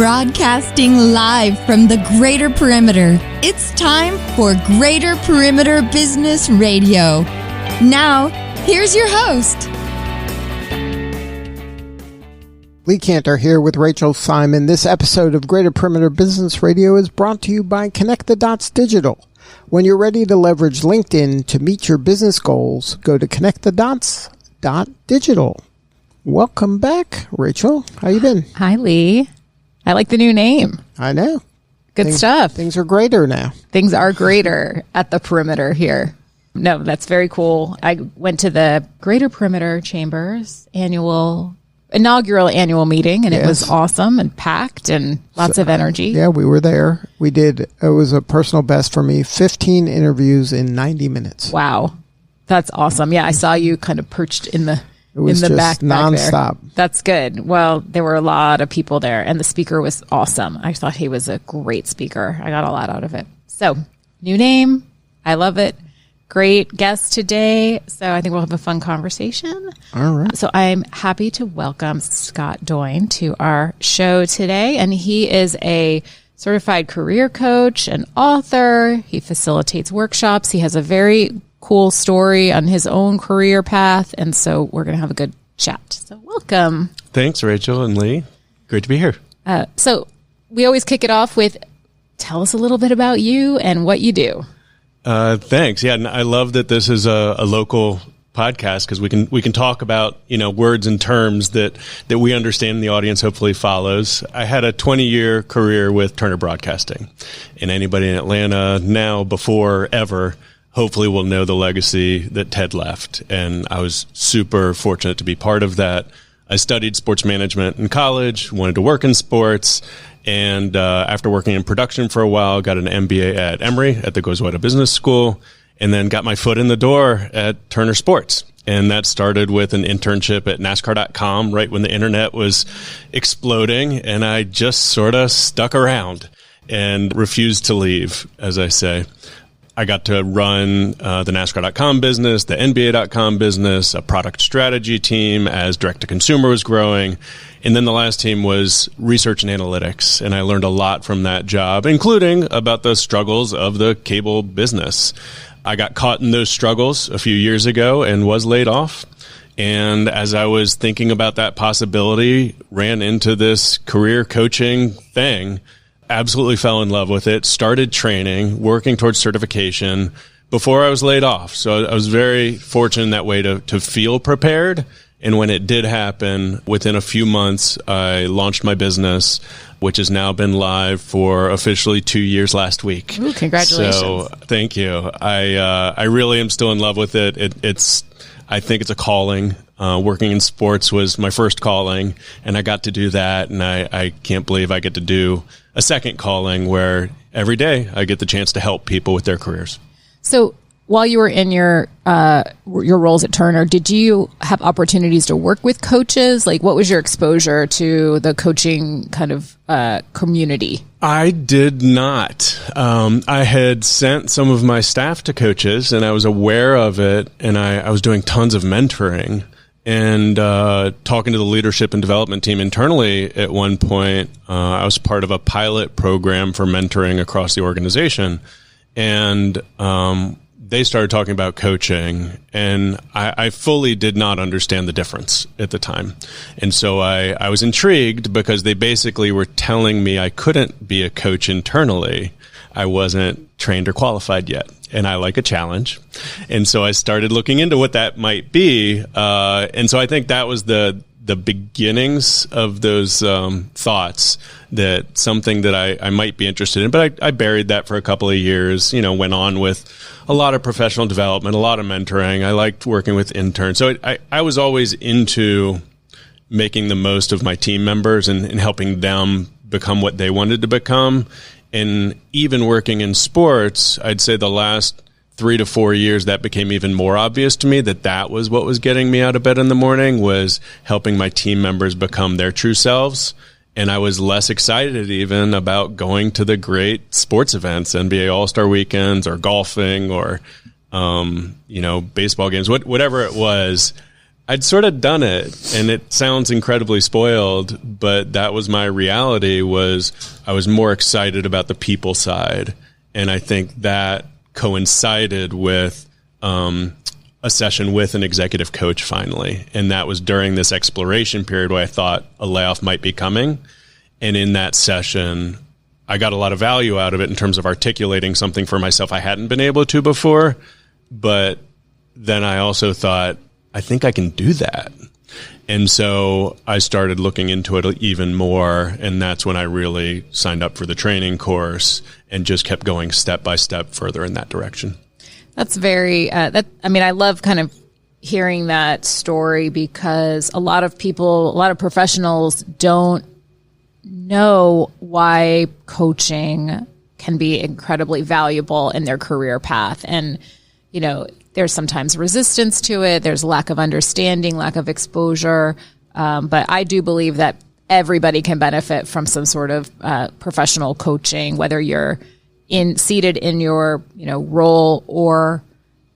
Broadcasting live from the Greater Perimeter, it's time for Greater Perimeter Business Radio. Now, here's your host. Lee Kantor here with Rachel Simon. This episode of Greater Perimeter Business Radio is brought to you by Connect the Dots Digital. When you're ready to leverage LinkedIn to meet your business goals, go to connectthedots.digital. Welcome back, Rachel. How you been? Hi, Lee. I like the new name. I know. Good stuff. Things are greater now. Things are greater at the perimeter here. No, that's very cool. I went to the Greater Perimeter Chambers inaugural annual meeting, and It was awesome and packed and lots of energy. Yeah, we were there. It was a personal best for me, 15 interviews in 90 minutes. Wow. That's awesome. Yeah, I saw you kind of perched in the back nonstop. That's good. Well, there were a lot of people there, and the speaker was awesome. I thought he was a great speaker. I got a lot out of it. So, new name. I love it. Great guest today. So I think we'll have a fun conversation. All right. So I'm happy to welcome Scott Doyne to our show today. And he is a certified career coach and author. He facilitates workshops. He has a very cool story on his own career path. And so we're going to have a good chat. So welcome. Thanks, Rachel and Lee. Great to be here. So we always kick it off with, tell us a little bit about you and what you do. Thanks. Yeah, I love that this is a local podcast because we can talk about words and terms that we understand and the audience hopefully follows. I had a 20-year career with Turner Broadcasting, and anybody in Atlanta now, before ever, hopefully will know the legacy that Ted left. And I was super fortunate to be part of that. I studied sports management in college, wanted to work in sports. And after working in production for a while, got an MBA at Emory at the Goizueta Business School, and then got my foot in the door at Turner Sports. And that started with an internship at NASCAR.com right when the internet was exploding. And I just sort of stuck around and refused to leave, as I say. I got to run the NASCAR.com business, the NBA.com business, a product strategy team as direct-to-consumer was growing. And then the last team was research and analytics. And I learned a lot from that job, including about the struggles of the cable business. I got caught in those struggles a few years ago and was laid off. And as I was thinking about that possibility, ran into this career coaching thing, absolutely fell in love with it, started training, working towards certification before I was laid off. So I was very fortunate in that way to feel prepared. And when it did happen, within a few months, I launched my business, which has now been live for officially 2 years last week. Ooh, congratulations. So thank you. I really am still in love with it. I think it's a calling. Working in sports was my first calling, and I got to do that. And I can't believe I get to do a second calling where every day I get the chance to help people with their careers. So while you were in your roles at Turner, did you have opportunities to work with coaches? Like, what was your exposure to the coaching kind of community? I did not. I had sent some of my staff to coaches, and I was aware of it, and I was doing tons of mentoring and talking to the leadership and development team internally. At one point, I was part of a pilot program for mentoring across the organization, and they started talking about coaching, and I fully did not understand the difference at the time. And so I was intrigued because they basically were telling me I couldn't be a coach internally. I wasn't trained or qualified yet, and I like a challenge. And so I started looking into what that might be. And so I think that was the beginnings of those thoughts, that something that I might be interested in. But I buried that for a couple of years, went on with a lot of professional development, a lot of mentoring. I liked working with interns. So I was always into making the most of my team members and helping them become what they wanted to become. And even working in sports, I'd say the last 3 to 4 years, that became even more obvious to me that was what was getting me out of bed in the morning, was helping my team members become their true selves. And I was less excited even about going to the great sports events, NBA All-Star weekends or golfing or, baseball games, whatever it was. I'd sort of done it, and it sounds incredibly spoiled, but that was my reality. Was I was more excited about the people side, and I think that coincided with a session with an executive coach finally, and that was during this exploration period where I thought a layoff might be coming, and in that session, I got a lot of value out of it in terms of articulating something for myself I hadn't been able to before, but then I also thought, I think I can do that. And so I started looking into it even more, and that's when I really signed up for the training course and just kept going step by step further in that direction. That's very, I love kind of hearing that story, because a lot of professionals don't know why coaching can be incredibly valuable in their career path. And, there's sometimes resistance to it. There's lack of understanding, lack of exposure. But I do believe that everybody can benefit from some sort of professional coaching, whether you're seated in your role or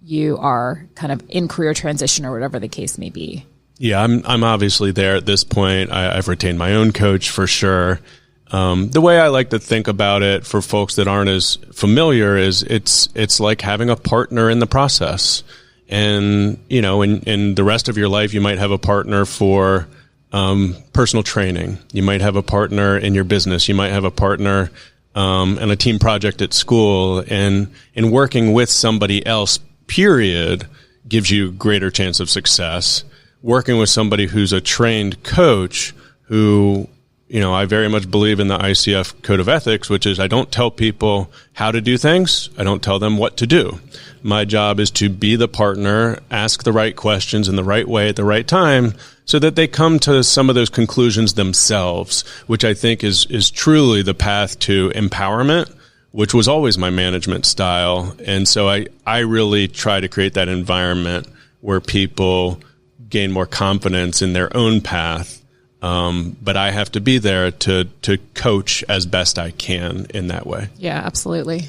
you are kind of in career transition or whatever the case may be. Yeah, I'm obviously there at this point. I've retained my own coach for sure. The way I like to think about it for folks that aren't as familiar is it's like having a partner in the process. And, in the rest of your life, you might have a partner for personal training. You might have a partner in your business. You might have a partner in a team project at school. And in working with somebody else, period, gives you greater chance of success. Working with somebody who's a trained coach who, I very much believe in the ICF Code of Ethics, which is I don't tell people how to do things. I don't tell them what to do. My job is to be the partner, ask the right questions in the right way at the right time so that they come to some of those conclusions themselves, which I think is truly the path to empowerment, which was always my management style. And so I really try to create that environment where people gain more confidence in their own path. But I have to be there to coach as best I can in that way. Yeah, absolutely.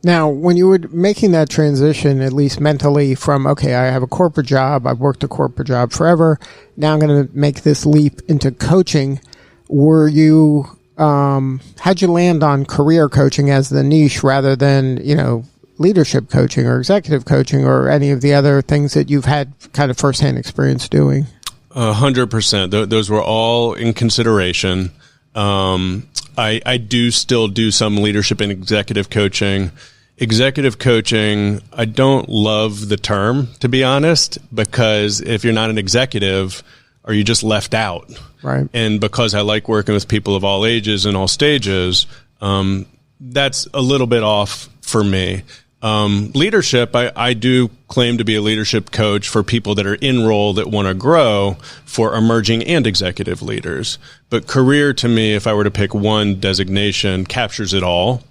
Now, when you were making that transition, at least mentally, from, okay, I have a corporate job, I've worked a corporate job forever, now I'm going to make this leap into coaching, were you, how'd you land on career coaching as the niche rather than, leadership coaching or executive coaching or any of the other things that you've had kind of firsthand experience doing? 100%. Those were all in consideration. I do still do some leadership and executive coaching. Executive coaching, I don't love the term, to be honest, because if you're not an executive, are you just left out? Right. And because I like working with people of all ages and all stages, that's a little bit off for me. Leadership, I do claim to be a leadership coach for people that are in role that want to grow for emerging and executive leaders. But career, to me, if I were to pick one designation, captures it all.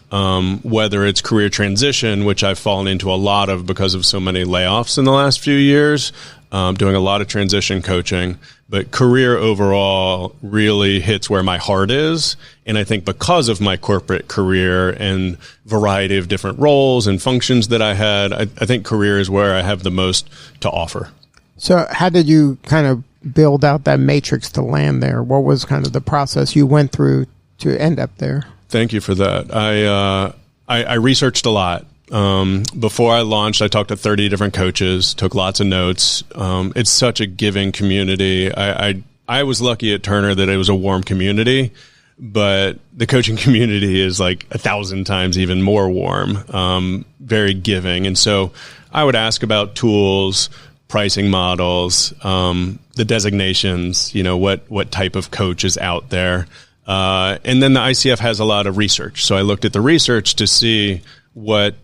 Whether it's career transition, which I've fallen into a lot of because of so many layoffs in the last few years, doing a lot of transition coaching. But career overall really hits where my heart is. And I think because of my corporate career and variety of different roles and functions that I had, I think career is where I have the most to offer. So how did you kind of build out that matrix to land there? What was kind of the process you went through to end up there? Thank you for that. I researched a lot. Before I launched, I talked to 30 different coaches, took lots of notes. It's such a giving community. I was lucky at Turner that it was a warm community, but the coaching community is like 1,000 times even more warm, very giving. And so I would ask about tools, pricing models, the designations, what type of coach is out there. And then the ICF has a lot of research. So I looked at the research to see what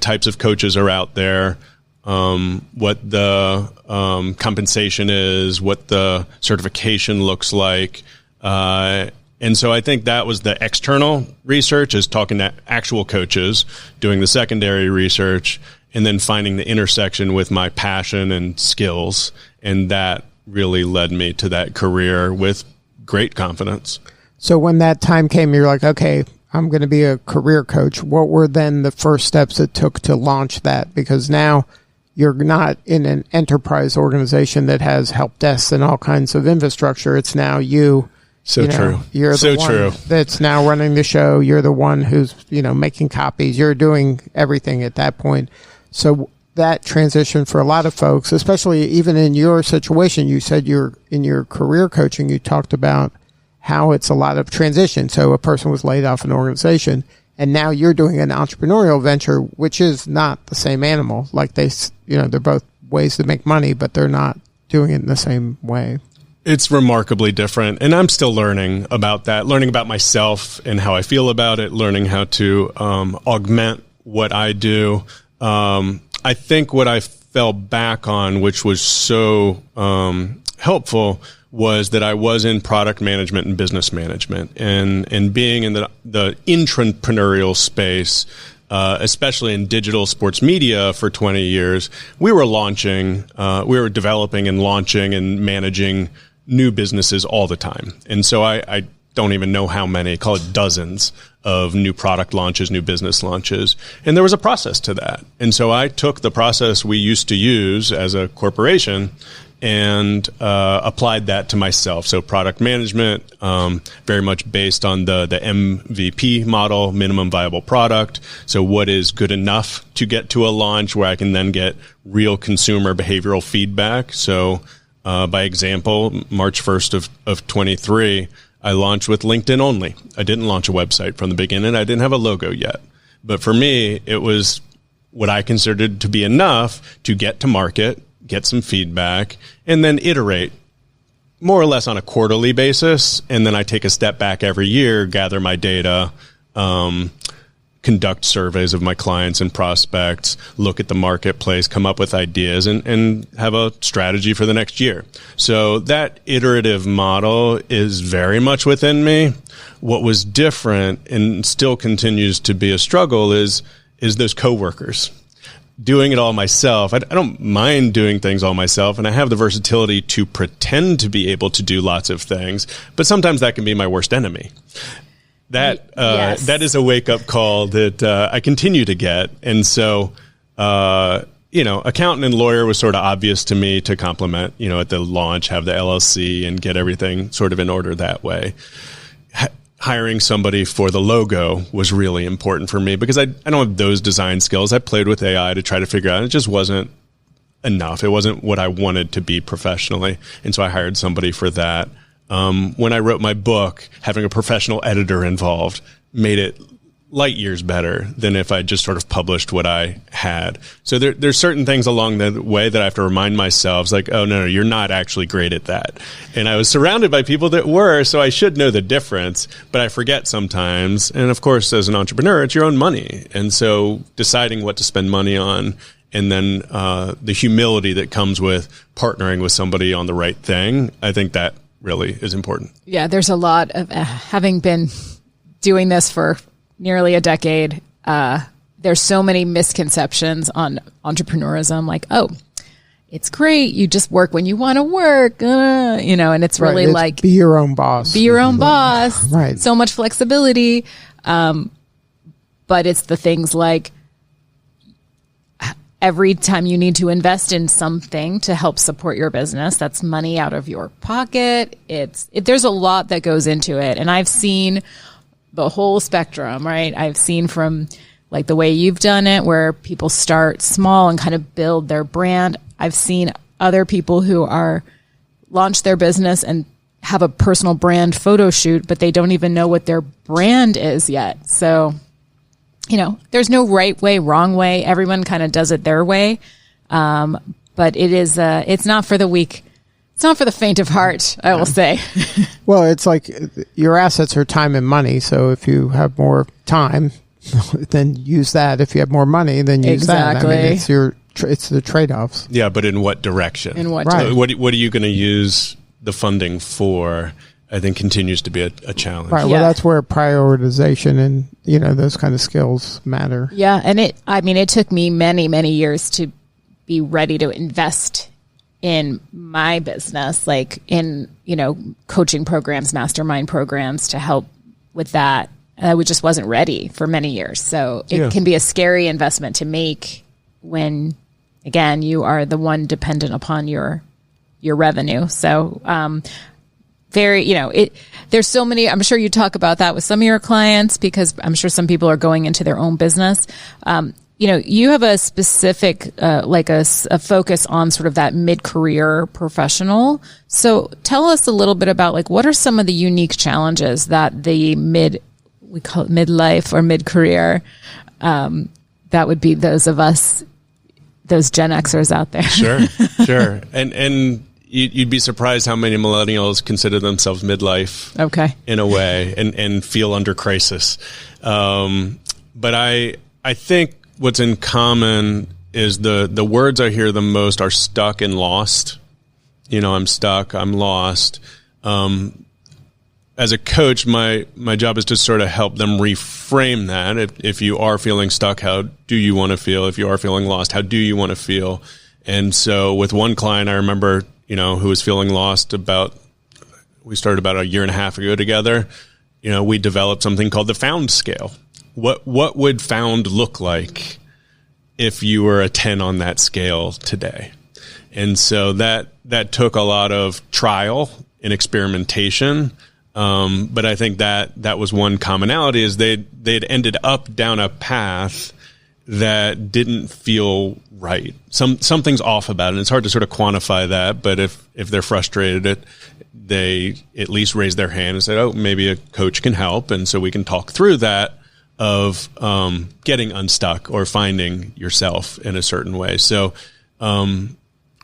types of coaches are out there, what the compensation is, what the certification looks like. And so I think that was the external research, is talking to actual coaches, doing the secondary research, and then finding the intersection with my passion and skills. And that really led me to that career with great confidence. So when that time came, you're like, okay, I'm going to be a career coach. What were then the first steps it took to launch that? Because now you're not in an enterprise organization that has help desks and all kinds of infrastructure. It's now you. True. You're the one that's now running the show. You're the one who's, making copies. You're doing everything at that point. So that transition for a lot of folks, especially even in your situation, you said in your career coaching, you talked about how it's a lot of transition. So a person was laid off an organization, and now you're doing an entrepreneurial venture, which is not the same animal. Like they're both ways to make money, but they're not doing it in the same way. It's remarkably different, and I'm still learning about that, learning about myself and how I feel about it, learning how to augment what I do. I think what I fell back on, which was so helpful, was that I was in product management and business management, and being in the intrapreneurial space, especially in digital sports media for 20 years, we were developing and launching and managing new businesses all the time. And so I don't even know how many, call it dozens of new product launches, new business launches. And there was a process to that. And so I took the process we used to use as a corporation and applied that to myself. So product management, very much based on the MVP model, minimum viable product. So what is good enough to get to a launch where I can then get real consumer behavioral feedback? So by example, March 1st of 23, I launched with LinkedIn only. I didn't launch a website from the beginning. I didn't have a logo yet. But for me, it was what I considered to be enough to get to market, get some feedback, and then iterate more or less on a quarterly basis. And then I take a step back every year, gather my data, conduct surveys of my clients and prospects, look at the marketplace, come up with ideas, and have a strategy for the next year. So that iterative model is very much within me. What was different and still continues to be a struggle is those coworkers. Doing it all myself. I don't mind doing things all myself, and I have the versatility to pretend to be able to do lots of things, but sometimes that can be my worst enemy. That is a wake-up call that I continue to get. And so, accountant and lawyer was sort of obvious to me to complement, at the launch, have the LLC and get everything sort of in order that way. Hiring somebody for the logo was really important for me because I don't have those design skills. I played with AI to try to figure out, and it just wasn't enough. It wasn't what I wanted to be professionally. And so I hired somebody for that. When I wrote my book, having a professional editor involved made it light years better than if I just sort of published what I had. So there's certain things along the way that I have to remind myself, like, oh, no, you're not actually great at that. And I was surrounded by people that were, so I should know the difference, but I forget sometimes. And of course, as an entrepreneur, it's your own money. And so deciding what to spend money on, and then the humility that comes with partnering with somebody on the right thing, I think that really is important. Yeah, there's a lot of having been doing this for nearly a decade. There's so many misconceptions on entrepreneurism, like, oh, it's great, you just work when you want to work, and it's really like be your own boss. Be your own boss. Right. So much flexibility. But it's the things like every time you need to invest in something to help support your business, that's money out of your pocket. There's a lot that goes into it. And I've seen the whole spectrum, right? I've seen from like the way you've done it, where people start small and kind of build their brand. I've seen other people who launch their business and have a personal brand photo shoot, but they don't even know what their brand is yet. So, there's no right way, wrong way. Everyone kind of does it their way. But it's not for the weak. It's not for the faint of heart, I will say. Well, it's like your assets are time and money. So if you have more time, then use that. If you have more money, then use that. I mean, it's the trade-offs. Yeah, but in what direction? Right. What are you going to use the funding for? I think continues to be a challenge. Right. Well, that's where prioritization and, those kind of skills matter. Yeah. And it took me many, many years to be ready to invest in my business, like in, coaching programs, mastermind programs to help with that. I just wasn't ready for many years. So it can be a scary investment to make when again, you are the one dependent upon your revenue. So, there's so many, I'm sure you talk about that with some of your clients, because I'm sure some people are going into their own business. You have a specific, a focus on sort of that mid-career professional. So tell us a little bit about what are some of the unique challenges that the we call it midlife or mid-career, that would be those of us, those Gen Xers out there. Sure. And you'd be surprised how many millennials consider themselves midlife. Okay. In a way, and feel under crisis. But I think what's in common is the words I hear the most are stuck and lost. I'm stuck, I'm lost. As a coach, my job is to sort of help them reframe that. If you are feeling stuck, how do you want to feel? If you are feeling lost, how do you want to feel? And so with one client, I remember, who was feeling lost we started about a year and a half ago together. We developed something called the found scale. What would found look like if you were a 10 on that scale today? And so that took a lot of trial and experimentation. But I think that was one commonality, is they'd ended up down a path that didn't feel right. Something's off about it. And it's hard to sort of quantify that, but if they're frustrated, they at least raise their hand and say, oh, maybe a coach can help. And so we can talk through that of getting unstuck or finding yourself in a certain way. So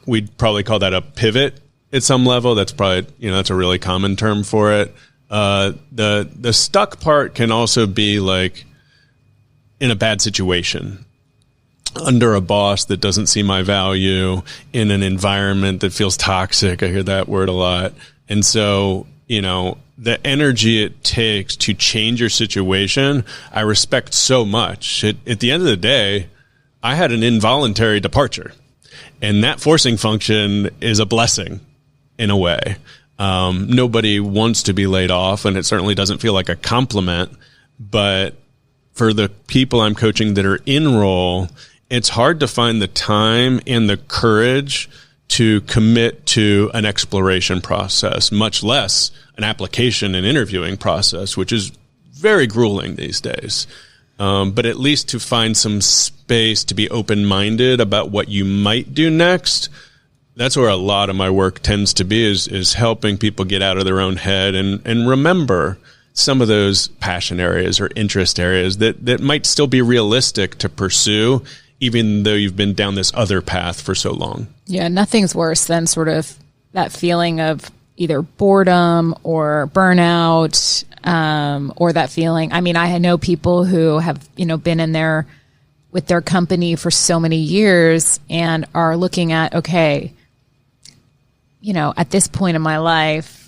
we'd probably call that a pivot at some level. That's probably, that's a really common term for it. The stuck part can also be in a bad situation, under a boss that doesn't see my value, in an environment that feels toxic. I hear that word a lot. And so, the energy it takes to change your situation, I respect so much. At the end of the day, I had an involuntary departure, and that forcing function is a blessing in a way. Nobody wants to be laid off, and it certainly doesn't feel like a compliment, but for the people I'm coaching that are in role, it's hard to find the time and the courage to commit to an exploration process, much less an application and interviewing process, which is very grueling these days. But at least to find some space to be open-minded about what you might do next. That's where a lot of my work tends to be, is helping people get out of their own head and remember some of those passion areas or interest areas that might still be realistic to pursue, even though you've been down this other path for so long. Yeah, nothing's worse than sort of that feeling of either boredom or burnout, or that feeling. I mean, I know people who have, been with their company for so many years and are looking at, okay, at this point in my life,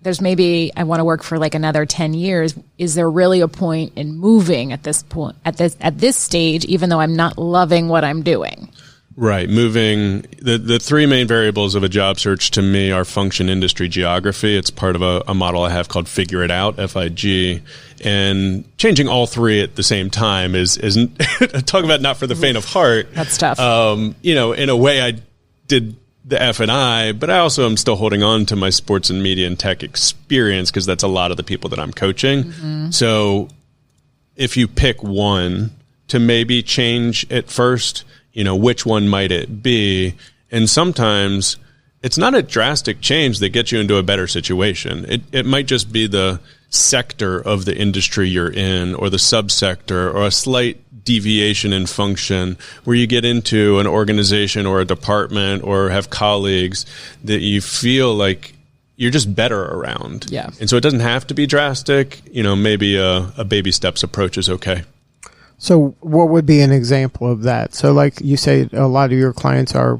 there's maybe I want to work for another 10 years. Is there really a point in moving at this point, at this stage, even though I'm not loving what I'm doing? Right. Moving, the three main variables of a job search to me are function, industry, geography. It's part of a model I have called Figure It Out, FIG. And changing all three at the same time is talk about not for the faint of heart. That's tough. In a way I did the F&I, but I also am still holding on to my sports and media and tech experience, because that's a lot of the people that I'm coaching. Mm-hmm. So if you pick one to maybe change at first, which one might it be? And sometimes it's not a drastic change that gets you into a better situation. It might just be the sector of the industry you're in, or the subsector, or a slight deviation in function where you get into an organization or a department or have colleagues that you feel like you're just better around. Yeah. And so it doesn't have to be drastic. Maybe a baby steps approach is okay. So what would be an example of that? So like you say, a lot of your clients are,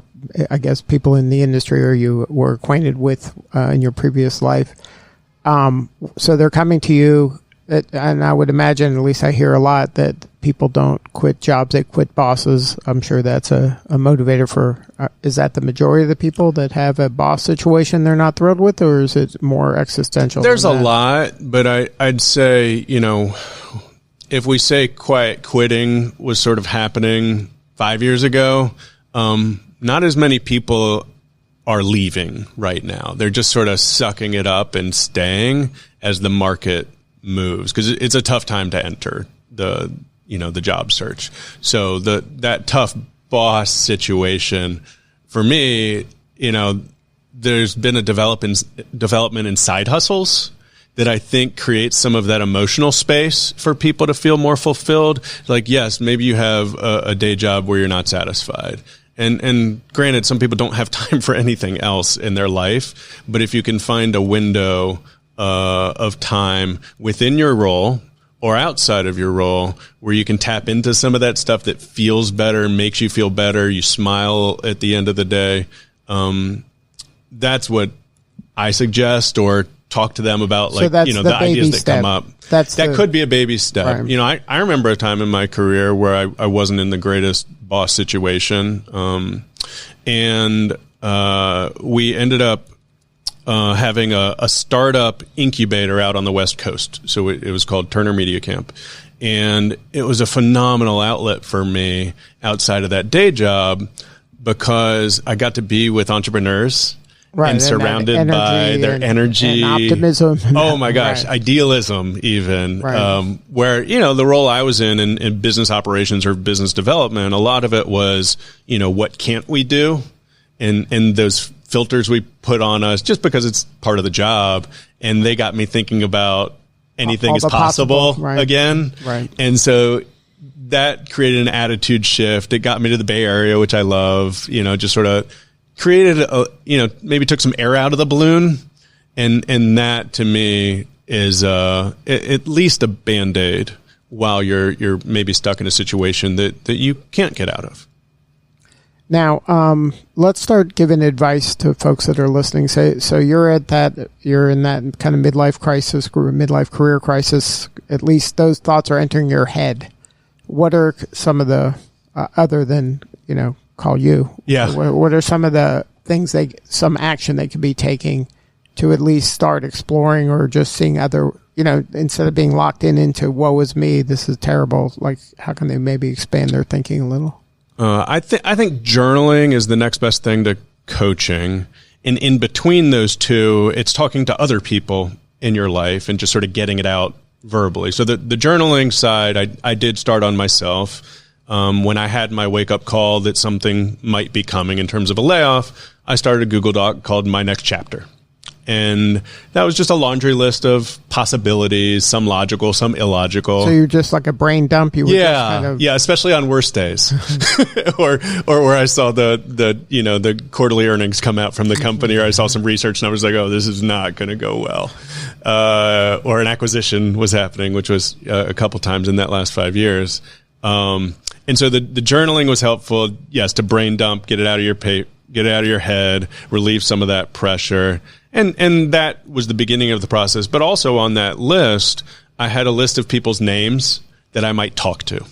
I guess, people in the industry or you were acquainted with in your previous life. So they're coming to you, and I would imagine, at least I hear a lot, that people don't quit jobs, they quit bosses. I'm sure that's a motivator for, is that the majority of the people that have a boss situation they're not thrilled with, or is it more existential? There's a lot, but I'd say, if we say quiet quitting was sort of happening 5 years ago, not as many people are leaving right now. They're just sort of sucking it up and staying as the market moves, because it's a tough time to enter the job search. So that tough boss situation for me, there's been a development in side hustles that I think creates some of that emotional space for people to feel more fulfilled. Like, yes, maybe you have a day job where you're not satisfied. And granted, some people don't have time for anything else in their life. But if you can find a window of time within your role or outside of your role where you can tap into some of that stuff that feels better, makes you feel better, you smile at the end of the day, that's what I suggest, or talk to them about, like, the ideas that come up. That could be a baby step. Right. I remember a time in my career where I wasn't in the greatest boss situation. And we ended up having a startup incubator out on the West Coast. So it was called Turner Media Camp. And it was a phenomenal outlet for me outside of that day job, because I got to be with entrepreneurs. Right, and surrounded by their energy and optimism. Oh my gosh, idealism even. Right. Where, the role I was in business operations or business development, a lot of it was, what can't we do? And those filters we put on us just because it's part of the job. And they got me thinking about anything is possible again. Right. And so that created an attitude shift. It got me to the Bay Area, which I love, just sort of created maybe took some air out of the balloon, and that to me is at least a Band-Aid while you're maybe stuck in a situation that you can't get out of. Now, let's start giving advice to folks that are listening. So you're in that kind of midlife crisis, midlife career crisis. At least those thoughts are entering your head. What are some of the other than call you? Yeah. What are some of the things some action they could be taking to at least start exploring, or just seeing other, instead of being locked into woe is me, this is terrible. Like, how can they maybe expand their thinking a little? I think journaling is the next best thing to coaching. And in between those two, it's talking to other people in your life and just sort of getting it out verbally. So the journaling side, I did start on myself. When I had my wake-up call that something might be coming in terms of a layoff, I started a Google Doc called My Next Chapter. And that was just a laundry list of possibilities, some logical, some illogical. So you're just like a brain dump. You were just kind of... Yeah, especially on worse days. or where I saw the quarterly earnings come out from the company, or I saw some research and I was like, oh, this is not going to go well. Or an acquisition was happening, which was a couple times in that last 5 years. And so the journaling was helpful, yes, to brain dump, get it out of your head, relieve some of that pressure. And that was the beginning of the process. But also on that list, I had a list of people's names that I might talk to.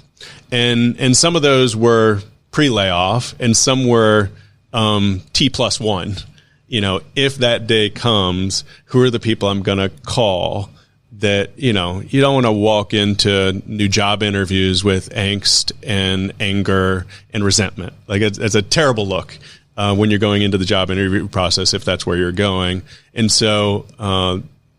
And some of those were pre-layoff and some were T+1. If that day comes, who are the people I'm going to call? That, you don't want to walk into new job interviews with angst and anger and resentment. Like, it's a terrible look when you're going into the job interview process, if that's where you're going. And so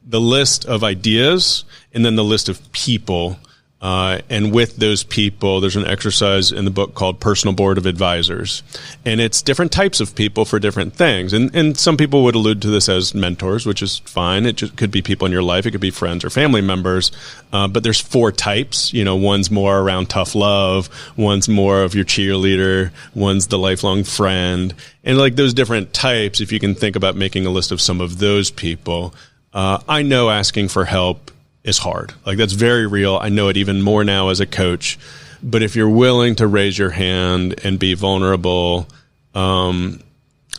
the list of ideas and then the list of people, and with those people, there's an exercise in the book called Personal Board of Advisors. And it's different types of people for different things. And some people would allude to this as mentors, which is fine. It just could be people in your life. It could be friends or family members. But there's 4 types. One's more around tough love. One's more of your cheerleader. One's the lifelong friend. And like those different types, if you can think about making a list of some of those people, I know asking for help is hard. Like, that's very real. I know it even more now as a coach. But if you're willing to raise your hand and be vulnerable, a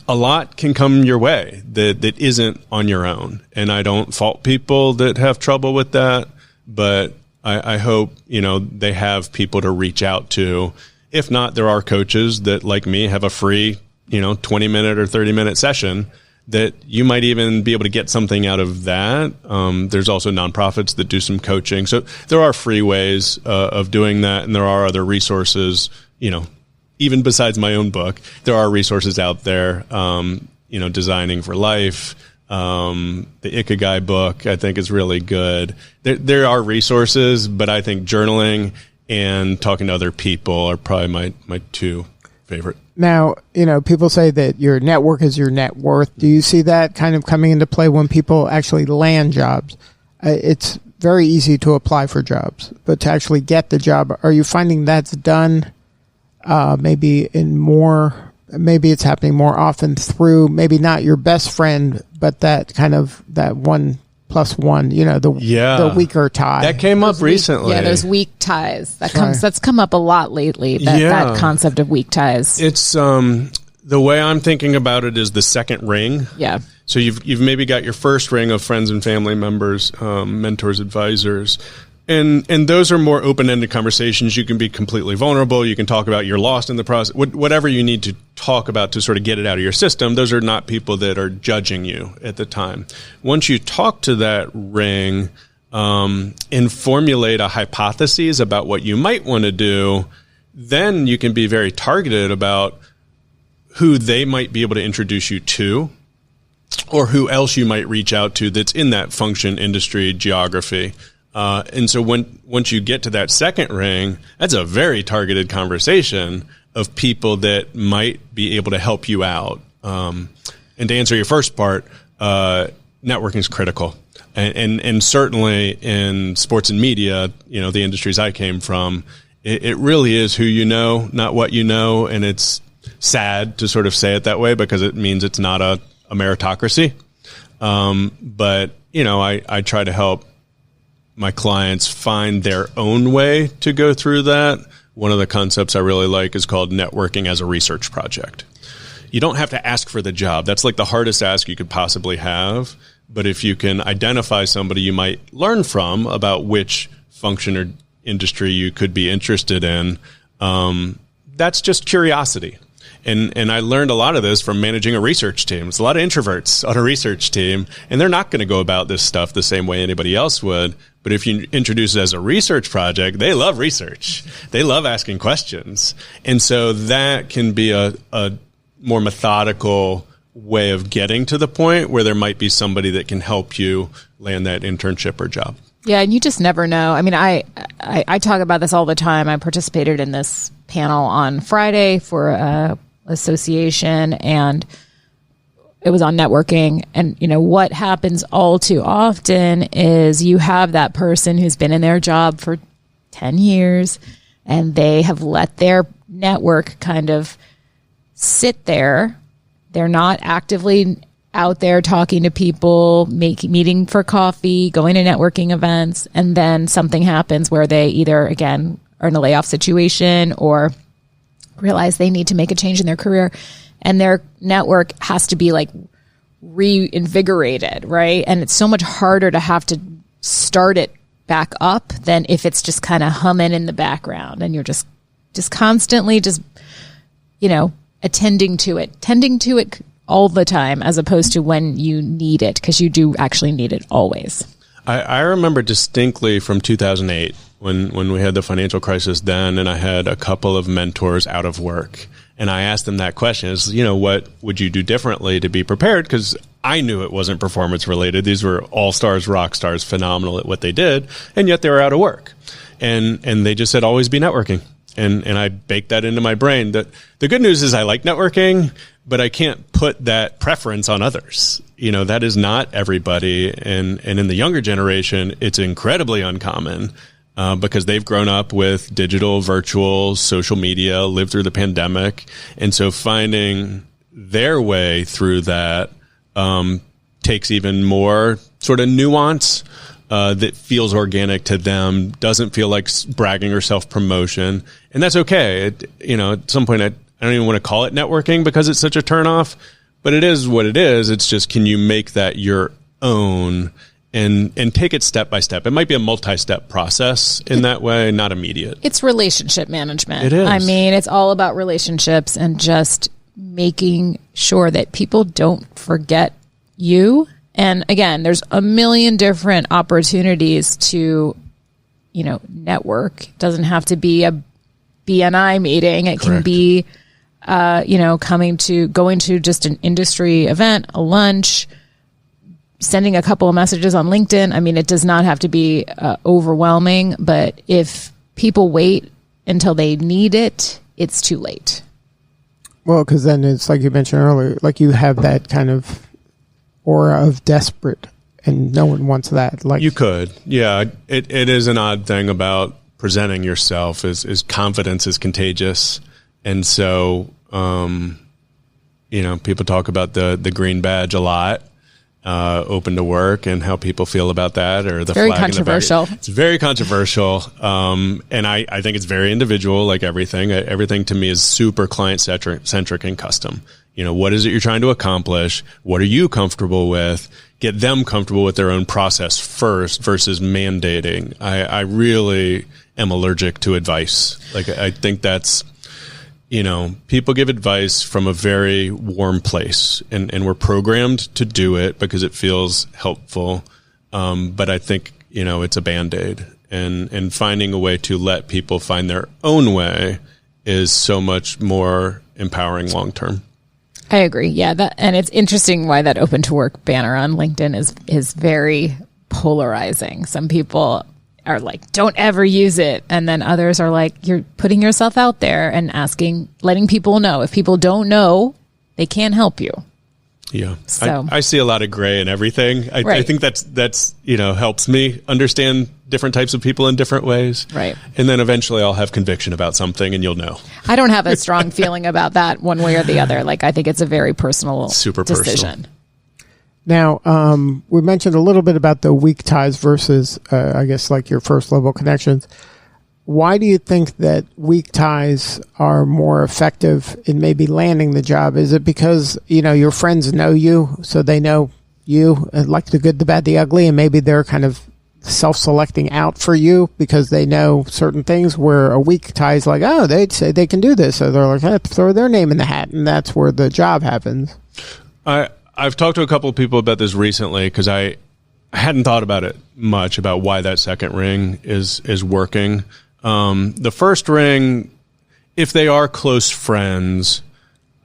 lot can come your way that isn't on your own. And I don't fault people that have trouble with that, but I hope, they have people to reach out to. If not, there are coaches that, like me, have a free, 20-minute or 30-minute session that you might even be able to get something out of that. There's also nonprofits that do some coaching. So there are free ways of doing that, and there are other resources, even besides my own book, there are resources out there, Designing for Life. The Ikigai book, I think, is really good. There are resources, but I think journaling and talking to other people are probably my two favorite. Now, people say that your network is your net worth. Do you see that kind of coming into play when people actually land jobs? It's very easy to apply for jobs, but to actually get the job, are you finding that's done maybe it's happening more often through maybe not your best friend, but that 1+1, the weaker tie. That came up recently. Yeah, those weak ties. That's come up a lot lately, that concept of weak ties. It's the way I'm thinking about it is the second ring. Yeah. So you've maybe got your first ring of friends and family members, mentors, advisors. And those are more open-ended conversations. You can be completely vulnerable. You can talk about you're lost in the process, whatever you need to talk about to sort of get it out of your system. Those are not people that are judging you at the time. Once you talk to that ring and formulate a hypothesis about what you might want to do, then you can be very targeted about who they might be able to introduce you to, or who else you might reach out to that's in that function, industry, geography. And so once you get to that second ring, that's a very targeted conversation of people that might be able to help you out. And to answer your first part, networking is critical. And certainly in sports and media, the industries I came from, it really is who you know, not what you know. And it's sad to sort of say it that way because it means it's not a meritocracy. But I try to help my clients find their own way to go through that. One of the concepts I really like is called networking as a research project. You don't have to ask for the job. That's like the hardest ask you could possibly have. But if you can identify somebody you might learn from about which function or industry you could be interested in, that's just curiosity. And I learned a lot of this from managing a research team. It's a lot of introverts on a research team, and they're not going to go about this stuff the same way anybody else would. But if you introduce it as a research project, they love research. They love asking questions. And so that can be a more methodical way of getting to the point where there might be somebody that can help you land that internship or job. Yeah, and you just never know. I mean, I talk about this all the time. I participated in this panel on Friday for a association, and it was on networking. And what happens all too often is you have that person who's been in their job for 10 years and they have let their network kind of sit there. They're not actively out there talking to people, meeting for coffee, going to networking events, and then something happens where they either, again, are in a layoff situation or realize they need to make a change in their career, and their network has to be like reinvigorated, right? And it's so much harder to have to start it back up than if it's just kind of humming in the background and you're just constantly tending to it all the time, as opposed to when you need it, because you do actually need it always. I remember distinctly from 2008 when we had the financial crisis then, and I had a couple of mentors out of work. And I asked them that question is, what would you do differently to be prepared? Because I knew it wasn't performance related. These were all-stars, rock stars, phenomenal at what they did, and yet they were out of work. And they just said, always be networking. And I baked that into my brain. That the good news is I like networking, but I can't put that preference on others. That is not everybody. And in the younger generation, it's incredibly uncommon because they've grown up with digital, virtual, social media, lived through the pandemic. And so finding their way through that takes even more sort of nuance that feels organic to them, doesn't feel like bragging or self-promotion. And that's okay. At some point, I don't even want to call it networking because it's such a turnoff, but it is what it is. It's just, can you make that your own and take it step by step? It might be a multi-step process in that way, not immediate. It's relationship management. It is. I mean, it's all about relationships and just making sure that people don't forget you. And again, there's a million different opportunities to, network. It doesn't have to be a BNI meeting. It can be, going to just an industry event, a lunch, sending a couple of messages on LinkedIn. I mean, it does not have to be overwhelming, but if people wait until they need it, it's too late. Well, because then it's like you mentioned earlier, like you have that kind of aura of desperate, and no one wants that. Like you could, yeah. It is an odd thing about presenting yourself is confidence is contagious, and so people talk about the green badge a lot. Open to work and how people feel about that, or the very flag controversial. In the back. It's very controversial. And I think it's very individual, like everything. Everything to me is super client centric and custom. What is it you're trying to accomplish? What are you comfortable with? Get them comfortable with their own process first versus mandating. I really am allergic to advice. Like, I think that's, people give advice from a very warm place, and we're programmed to do it because it feels helpful. But I think, it's a Band-Aid, and finding a way to let people find their own way is so much more empowering long-term. I agree. Yeah. And it's interesting why that open to work banner on LinkedIn is very polarizing. Some people are like, don't ever use it. And then others are like, you're putting yourself out there and letting people know. If people don't know, they can't help you. Yeah. So I see a lot of gray in everything. I think that's helps me understand different types of people in different ways. Right. And then eventually I'll have conviction about something and you'll know. I don't have a strong feeling about that one way or the other. Like, I think it's a very personal decision. Now, we mentioned a little bit about the weak ties versus, I guess, like your first level connections. Why do you think that weak ties are more effective in maybe landing the job? Is it because, your friends know you, so they know you, like the good, the bad, the ugly, and maybe they're kind of self-selecting out for you because they know certain things, where a weak tie is like, oh, they'd say they can do this. So they're like, throw their name in the hat, and that's where the job happens. I've talked to a couple of people about this recently because I hadn't thought about it much, about why that second ring is working. The first ring, if they are close friends,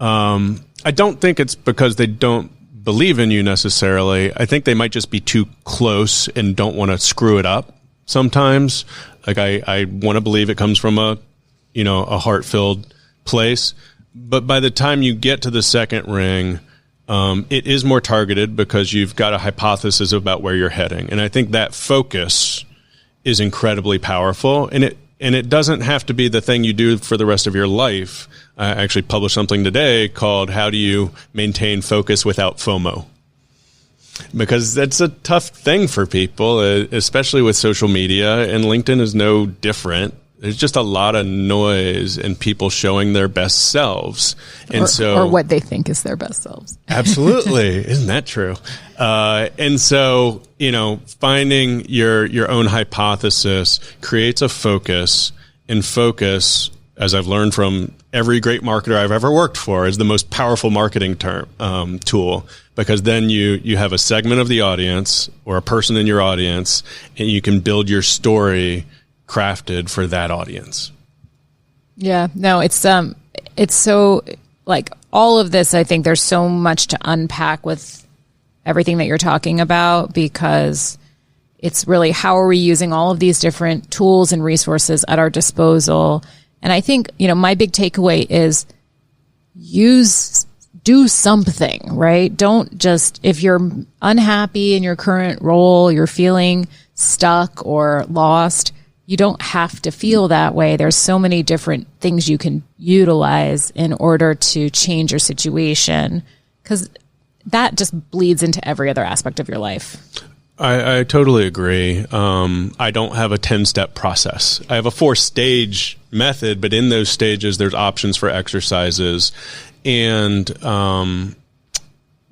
I don't think it's because they don't believe in you necessarily. I think they might just be too close and don't want to screw it up sometimes. Like, I want to believe it comes from a heart-filled place. But by the time you get to the second ring, it is more targeted because you've got a hypothesis about where you're heading. And I think that focus is incredibly powerful. And it doesn't have to be the thing you do for the rest of your life. I actually published something today called How Do You Maintain Focus Without FOMO? Because that's a tough thing for people, especially with social media, and LinkedIn is no different. There's just a lot of noise and people showing their best selves. And or what they think is their best selves. Absolutely. Isn't that true? And so, finding your own hypothesis creates a focus, and focus, as I've learned from every great marketer I've ever worked for, is the most powerful marketing tool, because then you have a segment of the audience or a person in your audience, and you can build your story crafted for that audience. Yeah, no, it's so, like, all of this, I think there's so much to unpack with everything that you're talking about, because it's really, how are we using all of these different tools and resources at our disposal? And I think, my big takeaway is do something, right? Don't just, if you're unhappy in your current role, you're feeling stuck or lost, you don't have to feel that way. There's so many different things you can utilize in order to change your situation, because that just bleeds into every other aspect of your life. I totally agree. I don't have a 10-step process. I have a 4-stage method, but in those stages, there's options for exercises. And the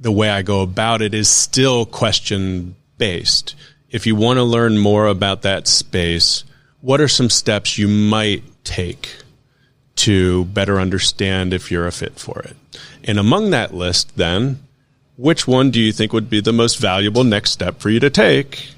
way I go about it is still question-based. If you want to learn more about that space, what are some steps you might take to better understand if you're a fit for it? And among that list, then, which one do you think would be the most valuable next step for you to take?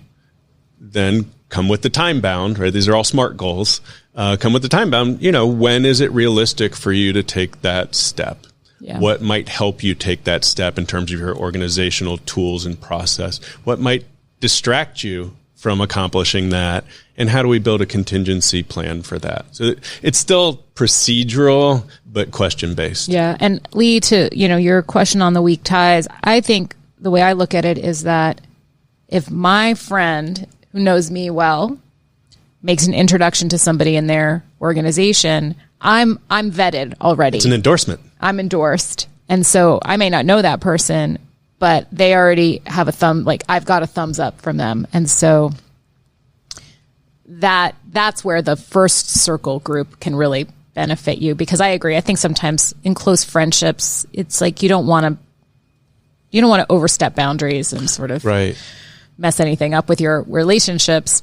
Then come with the time bound, right? These are all SMART goals. come with the time bound. You know, when is it realistic for you to take that step? Yeah. What might help you take that step in terms of your organizational tools and process? What might distract you from accomplishing that? And how do we build a contingency plan for that? So it's still procedural, but question-based. Yeah. And Lee, to, your question on the weak ties, I think the way I look at it is that if my friend who knows me well makes an introduction to somebody in their organization, I'm vetted already. It's an endorsement. I'm endorsed. And so I may not know that person, but they already have I've got a thumbs up from them. And so that's where the first circle group can really benefit you, because I agree. I think sometimes in close friendships, it's like you don't want to overstep boundaries and sort of mess anything up with your relationships,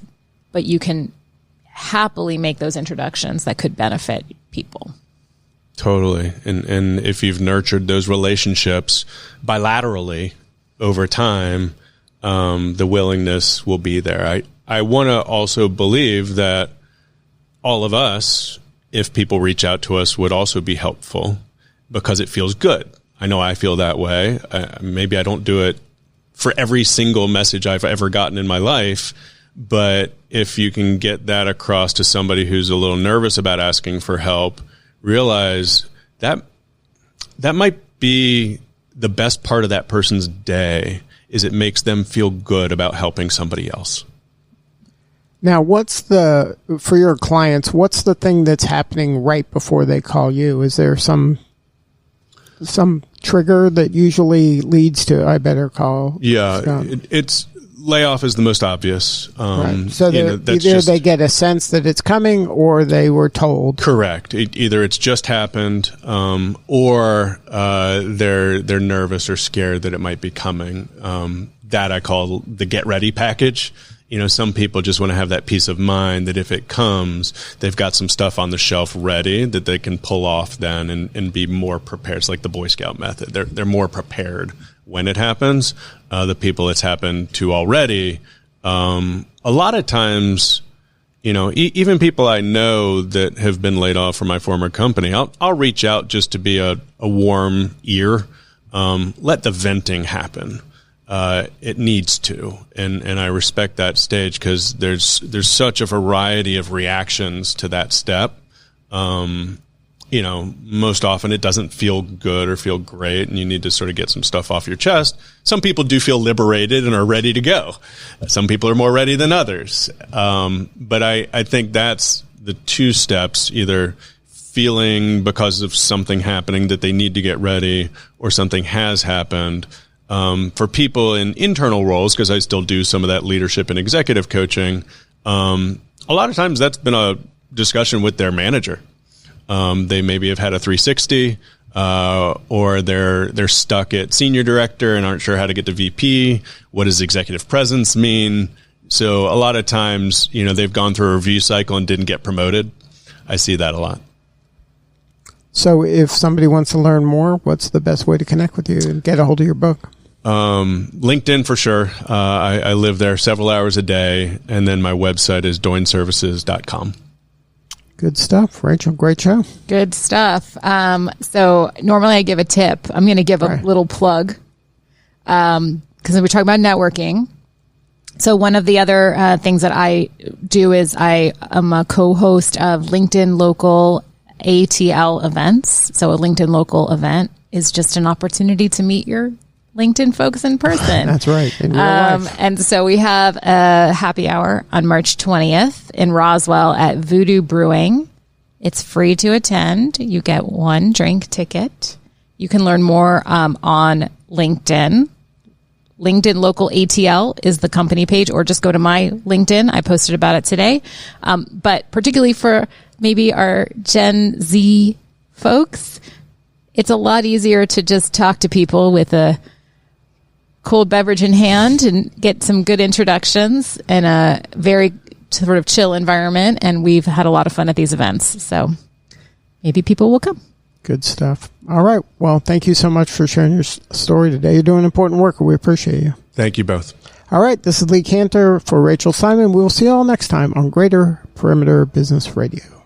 but you can happily make those introductions that could benefit people. Totally. And if you've nurtured those relationships bilaterally over time, the willingness will be there. I want to also believe that all of us, if people reach out to us, would also be helpful because it feels good. I know I feel that way. Maybe I don't do it for every single message I've ever gotten in my life, but if you can get that across to somebody who's a little nervous about asking for help, realize that might be the best part of that person's day, is it makes them feel good about helping somebody else. Now, for your clients, what's the thing that's happening right before they call you? Is there some trigger that usually leads to, I better call? Yeah, it's layoff is the most obvious. Right. So either they get a sense that it's coming or they were told. Correct. Either it's just happened or they're nervous or scared that it might be coming. That I call the get ready package. Some people just want to have that peace of mind that if it comes, they've got some stuff on the shelf ready that they can pull off then and be more prepared. It's like the Boy Scout method. They're more prepared when it happens. The people it's happened to already, a lot of times, even people I know that have been laid off from my former company, I'll reach out just to be a warm ear. Let the venting happen. It needs to, and I respect that stage because there's such a variety of reactions to that step. Most often it doesn't feel good or feel great, and you need to sort of get some stuff off your chest. Some people do feel liberated and are ready to go. Some people are more ready than others. But I think that's the two steps, either feeling because of something happening that they need to get ready or something has happened. For people in internal roles, because I still do some of that leadership and executive coaching, a lot of times that's been a discussion with their manager. They maybe have had a 360, or they're stuck at senior director and aren't sure how to get to VP. What does executive presence mean? So a lot of times, they've gone through a review cycle and didn't get promoted. I see that a lot. So if somebody wants to learn more, what's the best way to connect with you and get a hold of your book? LinkedIn for sure. I live there several hours a day. And then my website is doyneservices.com. Good stuff. Rachel, great show. Good stuff. So normally I give a tip. I'm going to give a little plug because we're talking about networking. So one of the other things that I do is I am a co-host of LinkedIn Local ATL events. So a LinkedIn Local event is just an opportunity to meet your LinkedIn folks in person. That's right. In real life. And so we have a happy hour on March 20th in Roswell at Voodoo Brewing. It's free to attend. You get one drink ticket. You can learn more on LinkedIn. LinkedIn Local ATL is the company page, or just go to my LinkedIn. I posted about it today. But particularly for maybe our Gen Z folks, it's a lot easier to just talk to people with a cold beverage in hand and get some good introductions in a very sort of chill environment. And we've had a lot of fun at these events. So maybe people will come. Good stuff. All right. Well, thank you so much for sharing your story today. You're doing important work. We appreciate you. Thank you both. All right. This is Lee Kantor for Rachel Simon. We'll see you all next time on Greater Perimeter Business Radio.